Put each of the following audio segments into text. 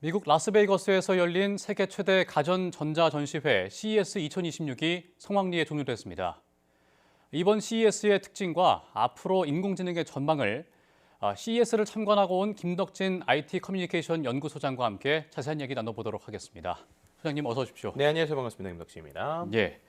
미국 라스베이거스에서 열린 세계 최대 가전 전자 전시회 CES 2026이 성황리에 종료됐습니다. 이번 CES의 특징과 앞으로 인공지능의 전망을 CES를 참관하고 온 김덕진 IT 커뮤니케이션 연구소장과 함께 자세한 얘기 나눠보도록 하겠습니다. 소장님 어서 오십시오. 네, 안녕하세요. 반갑습니다. 김덕진입니다. 예.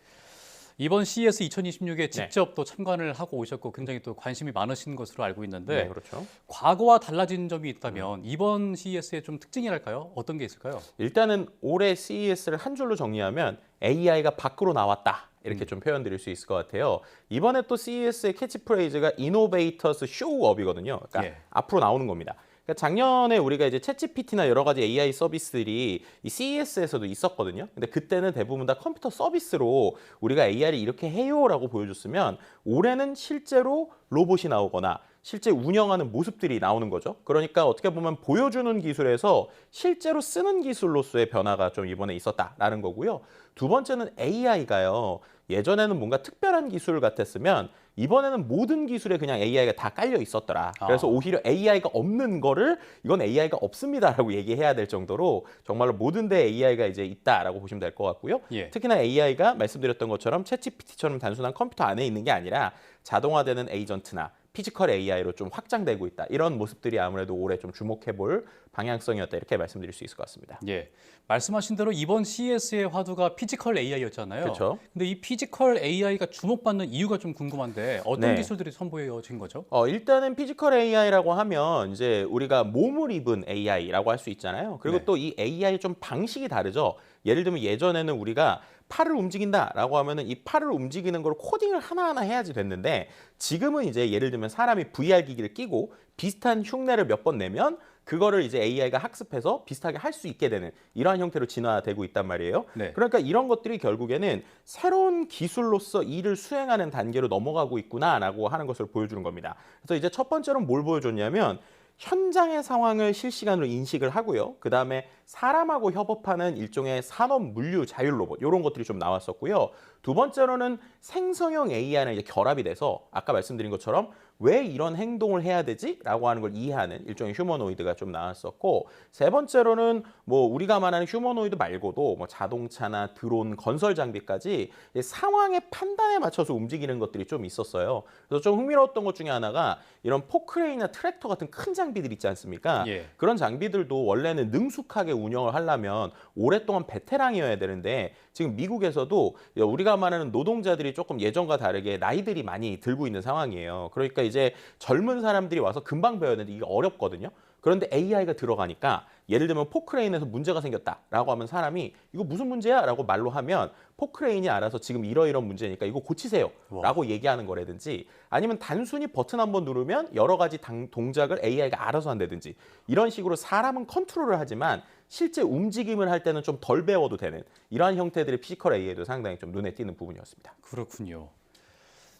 이번 CES 2026에 직접 또 참관을 하고 오셨고 굉장히 또 관심이 많으신 것으로 알고 있는데 네, 그렇죠. 과거와 달라진 점이 있다면 이번 CES의 좀 특징이랄까요? 어떤 게 있을까요? 일단은 올해 CES를 한 줄로 정리하면 AI가 밖으로 나왔다. 이렇게 좀 표현드릴 수 있을 것 같아요. 이번에 또 CES의 캐치프레이즈가 Innovators Show Up이거든요. 그러니까 예. 앞으로 나오는 겁니다. 그러니까 작년에 우리가 이제 챗GPT나 여러 가지 AI 서비스들이 이 CES에서도 있었거든요. 근데 그때는 대부분 다 컴퓨터 서비스로 우리가 AI를 이렇게 해요라고 보여줬으면 올해는 실제로 로봇이 나오거나 실제 운영하는 모습들이 나오는 거죠. 그러니까 어떻게 보면 보여주는 기술에서 실제로 쓰는 기술로서의 변화가 좀 이번에 있었다라는 거고요. 두 번째는 AI가요. 예전에는 뭔가 특별한 기술 같았으면 이번에는 모든 기술에 그냥 AI가 다 깔려 있었더라. 그래서 오히려 AI가 없는 거를 이건 AI가 없습니다라고 얘기해야 될 정도로 정말로 모든 데 AI가 이제 있다라고 보시면 될 것 같고요. 예. 특히나 AI가 말씀드렸던 것처럼 챗GPT처럼 단순한 컴퓨터 안에 있는 게 아니라 자동화되는 에이전트나 피지컬 AI로 좀 확장되고 있다. 이런 모습들이 아무래도 올해 좀 주목해볼 방향성이었다. 이렇게 말씀드릴 수 있을 것 같습니다. 예. 말씀하신 대로 이번 CES의 화두가 피지컬 AI였잖아요. 그렇죠. 근데 이 피지컬 AI가 주목받는 이유가 좀 궁금한데 어떤 네. 기술들이 선보여진 거죠? 일단은 피지컬 AI라고 하면 이제 우리가 몸을 입은 AI라고 할 수 있잖아요. 그리고 네. 또 이 AI의 좀 방식이 다르죠. 예를 들면 예전에는 우리가 팔을 움직인다라고 하면은 이 팔을 움직이는 걸 코딩을 하나하나 해야지 됐는데 지금은 이제 예를 들면 사람이 VR 기기를 끼고 비슷한 흉내를 몇 번 내면 그거를 이제 AI가 학습해서 비슷하게 할 수 있게 되는 이러한 형태로 진화되고 있단 말이에요. 네. 그러니까 이런 것들이 결국에는 새로운 기술로서 일을 수행하는 단계로 넘어가고 있구나라고 하는 것을 보여주는 겁니다. 그래서 이제 첫 번째로 뭘 보여줬냐면 현장의 상황을 실시간으로 인식을 하고요. 그다음에 사람하고 협업하는 일종의 산업 물류 자율 로봇 이런 것들이 좀 나왔었고요. 두 번째로는 생성형 AI랑 이제 결합이 돼서 아까 말씀드린 것처럼 왜 이런 행동을 해야 되지? 라고 하는 걸 이해하는 일종의 휴머노이드가 좀 나왔었고 세 번째로는 뭐 우리가 말하는 휴머노이드 말고도 뭐 자동차나 드론, 건설 장비까지 상황의 판단에 맞춰서 움직이는 것들이 좀 있었어요. 그래서 좀 흥미로웠던 것 중에 하나가 이런 포크레인이나 트랙터 같은 큰 장비들 있지 않습니까? 예. 그런 장비들도 원래는 능숙하게 운영을 하려면 오랫동안 베테랑이어야 되는데 지금 미국에서도 우리가 말하는 노동자들이 조금 예전과 다르게 나이들이 많이 들고 있는 상황이에요. 그러니까 이제 젊은 사람들이 와서 금방 배워야 되는데 이게 어렵거든요. 그런데 AI가 들어가니까 예를 들면 포크레인에서 문제가 생겼다라고 하면 사람이 이거 무슨 문제야? 라고 말로 하면 포크레인이 알아서 지금 이러이런 문제니까 이거 고치세요 라고 얘기하는 거라든지 아니면 단순히 버튼 한번 누르면 여러 가지 동작을 AI가 알아서 한다든지 이런 식으로 사람은 컨트롤을 하지만 실제 움직임을 할 때는 좀 덜 배워도 되는 이러한 형태들의 피지컬 AI도 상당히 좀 눈에 띄는 부분이었습니다. 그렇군요.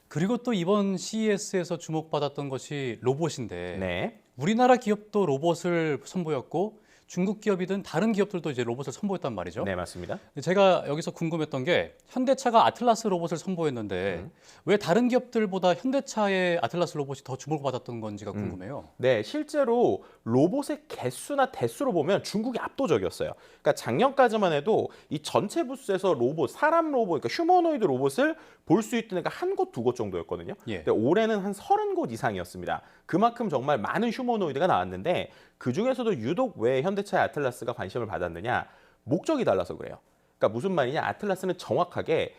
그리고 또 이번 CES에서 주목받았던 것이 로봇인데 네. 우리나라 기업도 로봇을 선보였고 중국 기업이든 다른 기업들도 이제 로봇을 선보였단 말이죠. 네, 맞습니다. 제가 여기서 궁금했던 게 현대차가 아틀라스 로봇을 선보였는데 왜 다른 기업들보다 현대차의 아틀라스 로봇이 더 주목을 받았던 건지가 궁금해요. 네, 실제로 로봇의 개수나 대수로 보면 중국이 압도적이었어요. 그러니까 작년까지만 해도 이 전체 부스에서 로봇, 사람 로봇, 그러니까 휴머노이드 로봇을 볼 수 있던 데가 한 곳, 두 곳 정도였거든요. 예. 근데 올해는 한 30곳 이상이었습니다. 그만큼 정말 많은 휴머노이드가 나왔는데 그중에서도 유독 왜 현대차의 아틀라스가 관심을 받았느냐? 목적이 달라서 그래요. 그러니까 무슨 말이냐? 아틀라스는 정확하게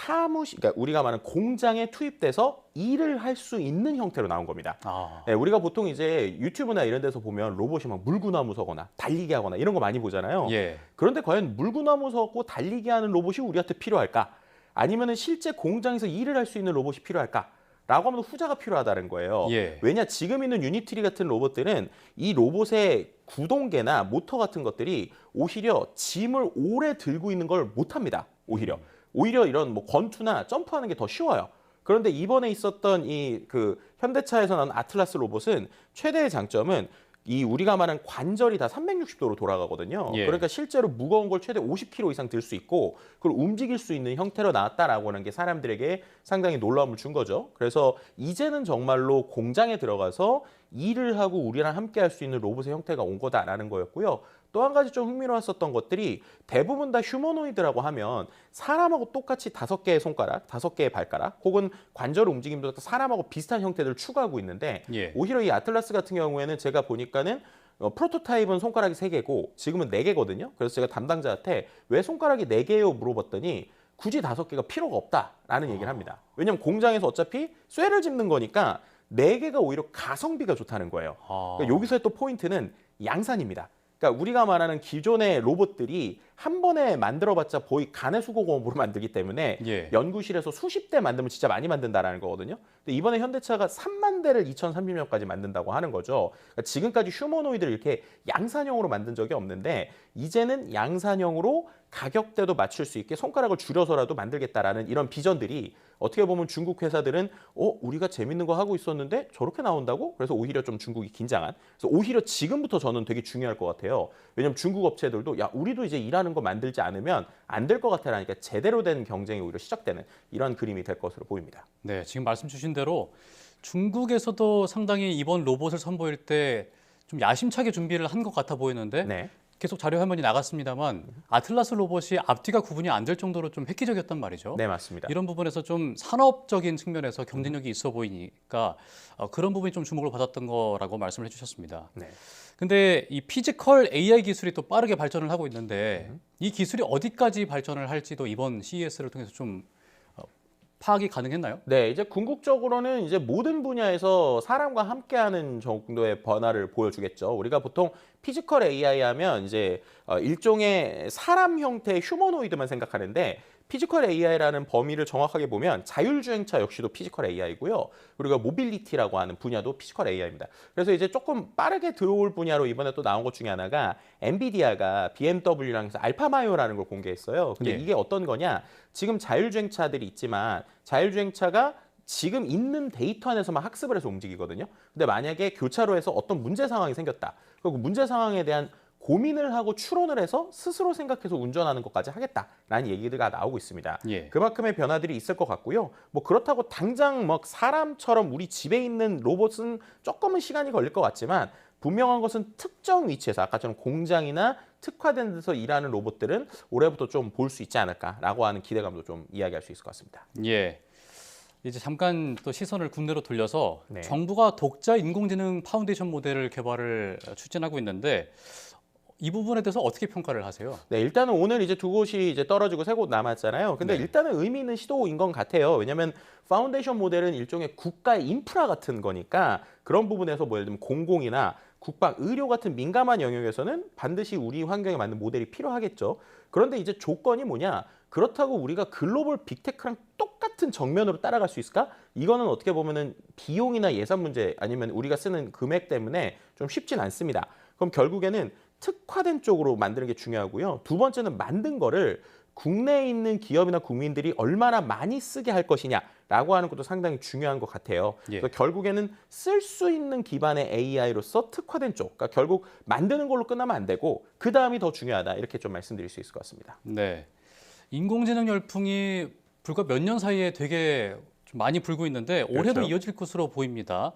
그러니까 우리가 말하는 공장에 투입돼서 일을 할 수 있는 형태로 나온 겁니다. 네, 우리가 보통 이제 유튜브나 이런 데서 보면 로봇이 막 물구나무 서거나 달리기 하거나 이런 거 많이 보잖아요. 예. 그런데 과연 물구나무 서고 달리기 하는 로봇이 우리한테 필요할까? 아니면 실제 공장에서 일을 할 수 있는 로봇이 필요할까? 라고 하면 후자가 필요하다는 거예요. 예. 왜냐 지금 있는 유니트리 같은 로봇들은 이 로봇의 구동계나 모터 같은 것들이 오히려 짐을 오래 들고 있는 걸 못합니다. 오히려 이런 뭐 권투나 점프하는 게 더 쉬워요. 그런데 이번에 있었던 이 그 현대차에서 나온 아틀라스 로봇은 최대의 장점은 이 우리가 말하는 관절이 다 360도로 돌아가거든요. 예. 그러니까 실제로 무거운 걸 최대 50kg 이상 들 수 있고 그걸 움직일 수 있는 형태로 나왔다라고 하는 게 사람들에게 상당히 놀라움을 준 거죠. 그래서 이제는 정말로 공장에 들어가서 일을 하고 우리랑 함께 할 수 있는 로봇의 형태가 온 거다라는 거였고요. 또 한 가지 좀 흥미로웠었던 것들이 대부분 다 휴머노이드라고 하면 사람하고 똑같이 5개의 손가락, 5개의 발가락 혹은 관절 움직임도 사람하고 비슷한 형태들을 추구하고 있는데 예. 오히려 이 아틀라스 같은 경우에는 제가 보니까는 프로토타입은 손가락이 3개고 지금은 4개거든요. 그래서 제가 담당자한테 왜 손가락이 4개예요 물어봤더니 굳이 5개가 필요가 없다라는 얘기를 합니다. 왜냐하면 공장에서 어차피 쇠를 집는 거니까 4개가 오히려 가성비가 좋다는 거예요. 그러니까 여기서의 또 포인트는 양산입니다. 그러니까 우리가 말하는 기존의 로봇들이 한 번에 만들어봤자 거의 간해수공업으로 만들기 때문에 예. 연구실에서 수십 대 만들면 진짜 많이 만든다라는 거거든요. 근데 이번에 현대차가 3만 대를 2030년까지 만든다고 하는 거죠. 그러니까 지금까지 휴머노이드를 이렇게 양산형으로 만든 적이 없는데 이제는 양산형으로 가격대도 맞출 수 있게 손가락을 줄여서라도 만들겠다라는 이런 비전들이 어떻게 보면 중국 회사들은 우리가 재밌는 거 하고 있었는데 저렇게 나온다고? 그래서 오히려 좀 중국이 긴장한. 그래서 오히려 지금부터 저는 되게 중요할 것 같아요. 왜냐하면 중국 업체들도 야 우리도 이제 일하는 거 만들지 않으면 안 될 것 같아라니까 제대로 된 경쟁이 오히려 시작되는 이런 그림이 될 것으로 보입니다. 네, 지금 말씀 주신 대로 중국에서도 상당히 이번 로봇을 선보일 때 좀 야심차게 준비를 한 것 같아 보이는데 네. 계속 자료 화면이 나갔습니다만 아틀라스 로봇이 앞뒤가 구분이 안 될 정도로 좀 획기적이었단 말이죠. 네, 맞습니다. 이런 부분에서 좀 산업적인 측면에서 경쟁력이 있어 보이니까 그런 부분이 좀 주목을 받았던 거라고 말씀을 해주셨습니다. 네. 근데 이 피지컬 AI 기술이 또 빠르게 발전을 하고 있는데 이 기술이 어디까지 발전을 할지도 이번 CES를 통해서 좀 파악이 가능했나요? 네, 이제 궁극적으로는 이제 모든 분야에서 사람과 함께하는 정도의 변화를 보여주겠죠. 우리가 보통 피지컬 AI 하면 이제 일종의 사람 형태의 휴머노이드만 생각하는데 피지컬 AI라는 범위를 정확하게 보면 자율주행차 역시도 피지컬 AI고요. 그리고 모빌리티라고 하는 분야도 피지컬 AI입니다. 그래서 이제 조금 빠르게 들어올 분야로 이번에 또 나온 것 중에 하나가 엔비디아가 BMW랑 해서 알파마이오라는 걸 공개했어요. 근데 예. 이게 어떤 거냐? 지금 자율주행차들이 있지만 자율주행차가 지금 있는 데이터 안에서만 학습을 해서 움직이거든요. 근데 만약에 교차로에서 어떤 문제 상황이 생겼다. 그리고 문제 상황에 대한 고민을 하고 추론을 해서 스스로 생각해서 운전하는 것까지 하겠다라는 얘기가 나오고 있습니다. 예. 그만큼의 변화들이 있을 것 같고요. 뭐 그렇다고 당장 막 사람처럼 우리 집에 있는 로봇은 조금은 시간이 걸릴 것 같지만 분명한 것은 특정 위치에서 아까처럼 공장이나 특화된 데서 일하는 로봇들은 올해부터 좀 볼 수 있지 않을까라고 하는 기대감도 좀 이야기할 수 있을 것 같습니다. 예. 이제 잠깐 또 시선을 국내로 돌려서 네. 정부가 독자 인공지능 파운데이션 모델을 개발을 추진하고 있는데 이 부분에 대해서 어떻게 평가를 하세요? 네, 일단은 오늘 이제 2곳이 이제 떨어지고 3곳 남았잖아요. 근데 네. 일단은 의미 있는 시도인 것 같아요. 왜냐하면 파운데이션 모델은 일종의 국가의 인프라 같은 거니까 그런 부분에서 뭐 예를 들면 공공이나 국방, 의료 같은 민감한 영역에서는 반드시 우리 환경에 맞는 모델이 필요하겠죠. 그런데 이제 조건이 뭐냐? 그렇다고 우리가 글로벌 빅테크랑 똑같은 정면으로 따라갈 수 있을까? 이거는 어떻게 보면은 비용이나 예산 문제 아니면 우리가 쓰는 금액 때문에 좀 쉽진 않습니다. 그럼 결국에는 특화된 쪽으로 만드는 게 중요하고요. 두 번째는 만든 거를 국내에 있는 기업이나 국민들이 얼마나 많이 쓰게 할 것이냐라고 하는 것도 상당히 중요한 것 같아요. 예. 그래서 결국에는 쓸 수 있는 기반의 AI로서 특화된 쪽, 그러니까 결국 만드는 걸로 끝나면 안 되고 그 다음이 더 중요하다 이렇게 좀 말씀드릴 수 있을 것 같습니다. 네. 인공지능 열풍이 불과 몇 년 사이에 되게 좀 많이 불고 있는데 올해도 그렇죠. 이어질 것으로 보입니다.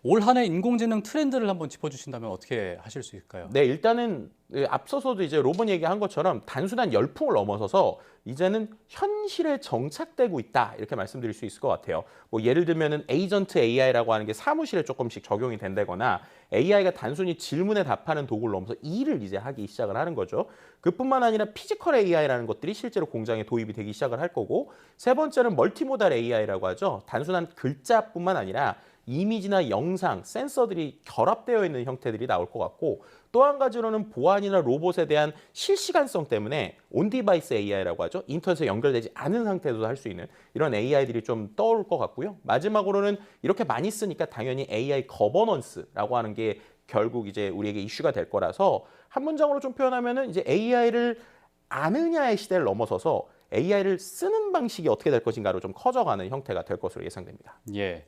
올 한 해 인공지능 트렌드를 한번 짚어주신다면 어떻게 하실 수 있을까요? 네, 일단은 앞서서도 이제 로번 얘기한 것처럼 단순한 열풍을 넘어서서 이제는 현실에 정착되고 있다 이렇게 말씀드릴 수 있을 것 같아요. 뭐 예를 들면은 에이전트 AI라고 하는 게 사무실에 조금씩 적용이 된다거나 AI가 단순히 질문에 답하는 도구를 넘어서 일을 이제 하기 시작을 하는 거죠. 그뿐만 아니라 피지컬 AI라는 것들이 실제로 공장에 도입이 되기 시작을 할 거고 세 번째는 멀티모달 AI라고 하죠. 단순한 글자뿐만 아니라 이미지나 영상, 센서들이 결합되어 있는 형태들이 나올 것 같고 또 한 가지로는 보안이나 로봇에 대한 실시간성 때문에 온디바이스 AI라고 하죠. 인터넷에 연결되지 않은 상태에서도 할 수 있는 이런 AI들이 좀 떠올 것 같고요. 마지막으로는 이렇게 많이 쓰니까 당연히 AI 거버넌스라고 하는 게 결국 이제 우리에게 이슈가 될 거라서 한 문장으로 좀 표현하면은 이제 AI를 아느냐의 시대를 넘어서서 AI를 쓰는 방식이 어떻게 될 것인가로 좀 커져가는 형태가 될 것으로 예상됩니다. 예.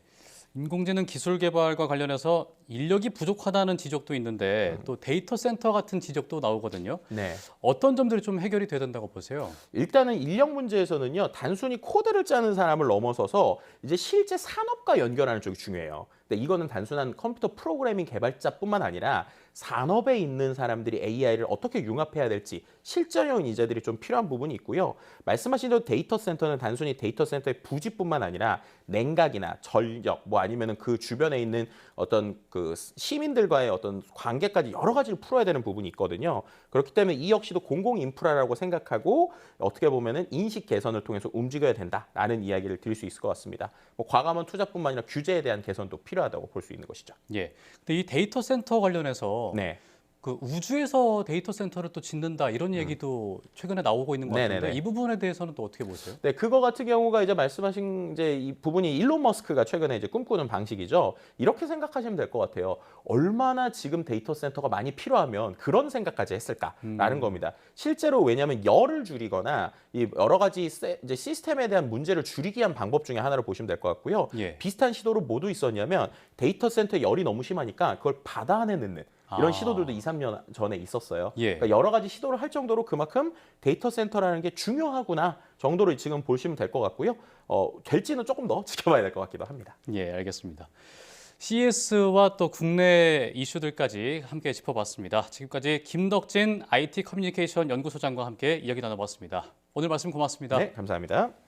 인공지능 기술 개발과 관련해서 인력이 부족하다는 지적도 있는데 또 데이터 센터 같은 지적도 나오거든요. 네. 어떤 점들이 좀 해결이 돼야 된다고 보세요? 일단은 인력 문제에서는요, 단순히 코드를 짜는 사람을 넘어서서 이제 실제 산업과 연결하는 쪽이 중요해요. 근데 이거는 단순한 컴퓨터 프로그래밍 개발자뿐만 아니라 산업에 있는 사람들이 AI를 어떻게 융합해야 될지 실전형 인재들이 좀 필요한 부분이 있고요. 말씀하신 대로 데이터 센터는 단순히 데이터 센터의 부지뿐만 아니라 냉각이나 전력, 뭐 아니면은 그 주변에 있는 어떤 그 시민들과의 어떤 관계까지 여러 가지를 풀어야 되는 부분이 있거든요. 그렇기 때문에 이 역시도 공공 인프라라고 생각하고 어떻게 보면은 인식 개선을 통해서 움직여야 된다라는 이야기를 드릴 수 있을 것 같습니다. 뭐 과감한 투자뿐만 아니라 규제에 대한 개선도 필요하다고 볼 수 있는 것이죠. 예. 근데 이 데이터 센터 관련해서 네. 그 우주에서 데이터 센터를 또 짓는다 이런 얘기도 최근에 나오고 있는 것 같은데 네네네. 이 부분에 대해서는 또 어떻게 보세요? 네, 그거 같은 경우가 이제 말씀하신 이제 이 부분이 일론 머스크가 최근에 이제 꿈꾸는 방식이죠. 이렇게 생각하시면 될 것 같아요. 얼마나 지금 데이터 센터가 많이 필요하면 그런 생각까지 했을까라는 겁니다. 실제로 왜냐하면 열을 줄이거나 이 여러 가지 이제 시스템에 대한 문제를 줄이기 위한 방법 중에 하나로 보시면 될 것 같고요. 예. 비슷한 시도로 모두 있었냐면 데이터 센터에 열이 너무 심하니까 그걸 바다 안에 넣는 이런 시도들도 2, 3년 전에 있었어요. 예. 그러니까 여러 가지 시도를 할 정도로 그만큼 데이터 센터라는 게 중요하구나 정도로 지금 보시면 될 것 같고요. 될지는 조금 더 지켜봐야 될 것 같기도 합니다. 예, 알겠습니다. CES와 또 국내 이슈들까지 함께 짚어봤습니다. 지금까지 김덕진 IT 커뮤니케이션 연구소장과 함께 이야기 나눠봤습니다. 오늘 말씀 고맙습니다. 네, 감사합니다.